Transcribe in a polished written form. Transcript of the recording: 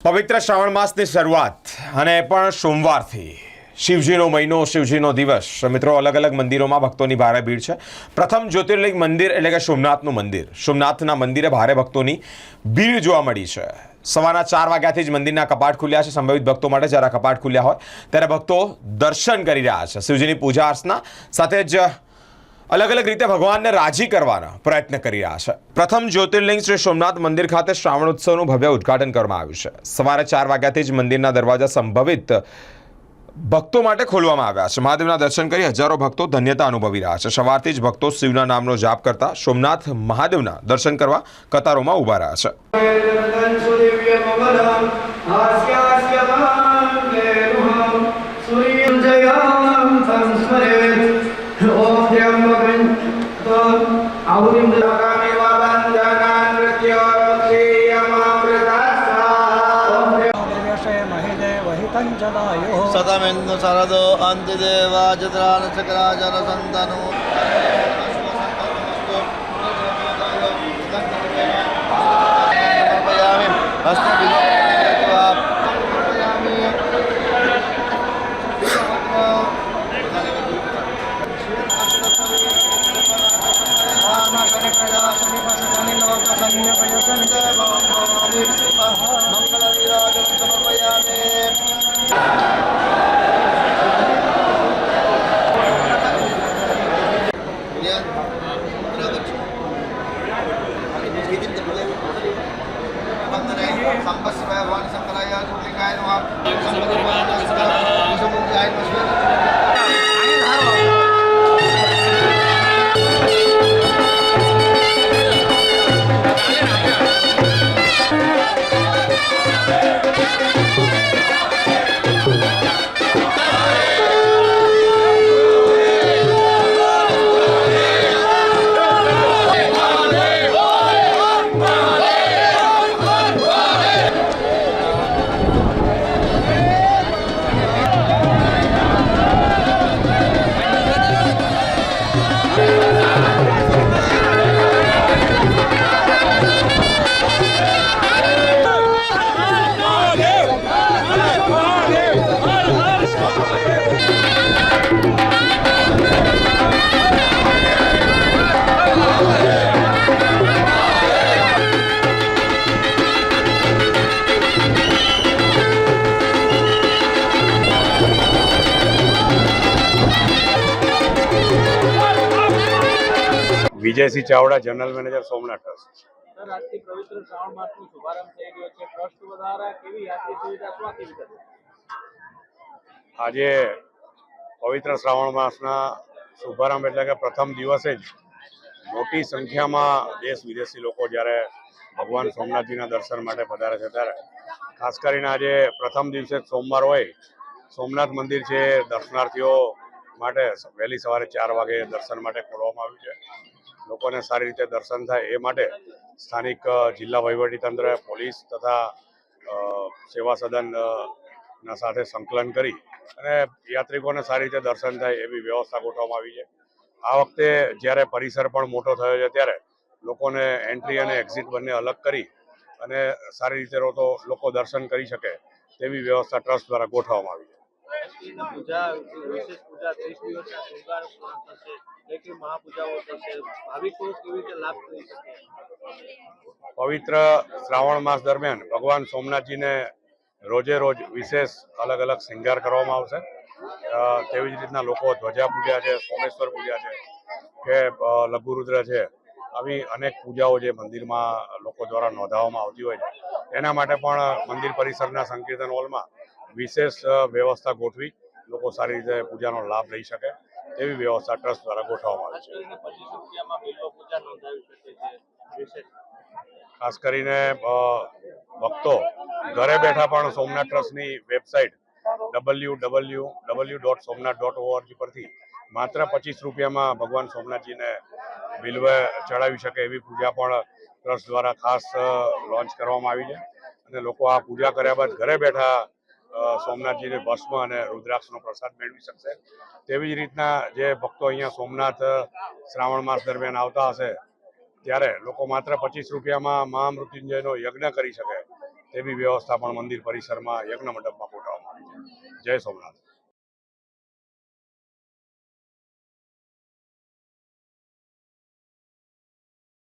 પવિત્ર શ્રાવણ માસની શરૂઆત અને પણ સોમવારથી શિવજીનો મહિનો, શિવજીનો દિવસ. મિત્રો, અલગ અલગ મંદિરોમાં ભક્તોની ભારે ભીડ છે. પ્રથમ જ્યોતિર્લિંગ મંદિર એટલે કે સોમનાથનું મંદિર. સોમનાથના મંદિરે ભારે ભક્તોની ભીડ જોવા મળી છે. સવારના 4 વાગ્યાથી જ મંદિરના કપાટ ખુલ્યા છે. સંભવિત ભક્તો માટે જ્યારે કપાટ ખુલ્યા હોય ત્યારે ભક્તો દર્શન કરી રહ્યા છે. શિવજીની પૂજા અર્ચના સાથે જ અલગ અલગ રીતે ભગવાનને રાજી કરવાના પ્રયત્ન કરી રહ્યા છે. પ્રથમ જ્યોતિર્લિંગ શ્રી સોમનાથ મંદિર ખાતે શ્રાવણ ઉત્સવનું ભવ્ય ઉદ્ઘાટન કરવામાં આવ્યું છે. સવારે 4 વાગ્યાથી જ મંદિરના દરવાજા સંભવિત ભક્તો માટે ખોલવામાં આવ્યા છે. મહાદેવના દર્શન કરી હજારો ભક્તો ધન્યતા અનુભવી રહ્યા છે. સવારથી જ ભક્તો શિવના નામનો જાપ કરતા સોમનાથ મહાદેવના દર્શન કરવા કતારોમાં ઊભા રહ્યા છે. सतमेन्दु शरदो अन्तिदेवाजत्रान चक्राजन सन्तनु Vijaysinh Chavda, general manager, Somnath trust. Sir, આજથી પવિત્ર શ્રાવણ માસનો શુભારંભ થઈ ગયો છે. ટ્રસ્ટ દ્વારા કેવી યાત્રી સુવિધા શું આપી છે? આજે પવિત્ર શ્રાવણ માસના શુભારંભ એટલે કે પ્રથમ દિવસે જ મોટી સંખ્યામાં દેશ વિદેશી લોકો જ્યારે ભગવાન સોમનાથજીના દર્શન માટે પધારે છે ત્યારે ખાસ કરીને આજે પ્રથમ દિવસે સોમવાર હોય, સોમનાથ મંદિર છે દર્શનાર્થીઓ માટે વહેલી સવારે 4 વાગે દર્શન માટે ખોલવામાં આવ્યું છે. લોકોને સારી રીતે દર્શન થાય એ માટે સ્થાનિક જિલ્લા વહીવટીતંત્ર, પોલીસ તથા સેવા સદનના સાથે સંકલન કરી અને યાત્રિકોને સારી રીતે દર્શન થાય એવી વ્યવસ્થા ગોઠવવામાં આવી છે. આ વખતે જ્યારે પરિસર પણ મોટો થયો છે ત્યારે લોકોને એન્ટ્રી અને એક્ઝિટ બંને અલગ કરી અને સારી રીતે લોકો દર્શન કરી શકે તેવી વ્યવસ્થા ટ્રસ્ટ દ્વારા ગોઠવવામાં આવી છે. પૂજા, વિશેષ પૂજા 30 દિવસના શૃંગાર થશે, કેટલી મહાપૂજાઓ થશે, ભાવિકો કેવી રીતે લાભ થઈ શકે? પવિત્ર શ્રાવણ માસ દરમિયાન ભગવાન સોમનાથજીને રોજે રોજ વિશેષ અલગ અલગ શૃંગાર કરવામાં આવશે. તેવી જ રીતના લોકો ધ્વજા પૂજા છે, સોમેશ્વર પૂજા છે કે લઘુરુદ્ર છે, આવી અનેક પૂજાઓ જે મંદિરમાં લોકો દ્વારા નોંધાવવામાં આવતી હોય છે એના માટે પણ મંદિર પરિસરના સંકીર્તન હોલમાં વિશેષ વ્યવસ્થા ગોઠવી લોકો સારી રીતે પૂજાનો લાભ લઈ શકે તેવી વ્યવસ્થા ટ્રસ્ટ દ્વારા ગોઠવવામાં આવી છે. ખાસ કરીને ભક્તો ઘરે બેઠા પણ સોમનાથ ટ્રસ્ટની વેબસાઇટ www.somnath.org પરથી માત્ર 25 રૂપિયામાં ભગવાન સોમનાથજીને બિલ્વ ચડાવી શકે એવી પૂજા પણ ટ્રસ્ટ દ્વારા ખાસ લોન્ચ કરવામાં આવી છે અને લોકો આ પૂજા કર્યા બાદ ઘરે બેઠા સોમનાથજીને ભસ્મ અને રુદ્રાક્ષનો પ્રસાદ મેળવી શકશે. તેવી જ રીતના જે ભક્તો અહીંયા સોમનાથ શ્રાવણ માસ દરમિયાન આવતા હશે ત્યારે લોકો માત્ર 25 રૂપિયામાં મહામૃત્યુંજયનો યજ્ઞ કરી શકે તેવી વ્યવસ્થા પણ મંદિર પરિસરમાં યજ્ઞ મંડપમાં ગોઠવવામાં આવી છે. જય સોમનાથ.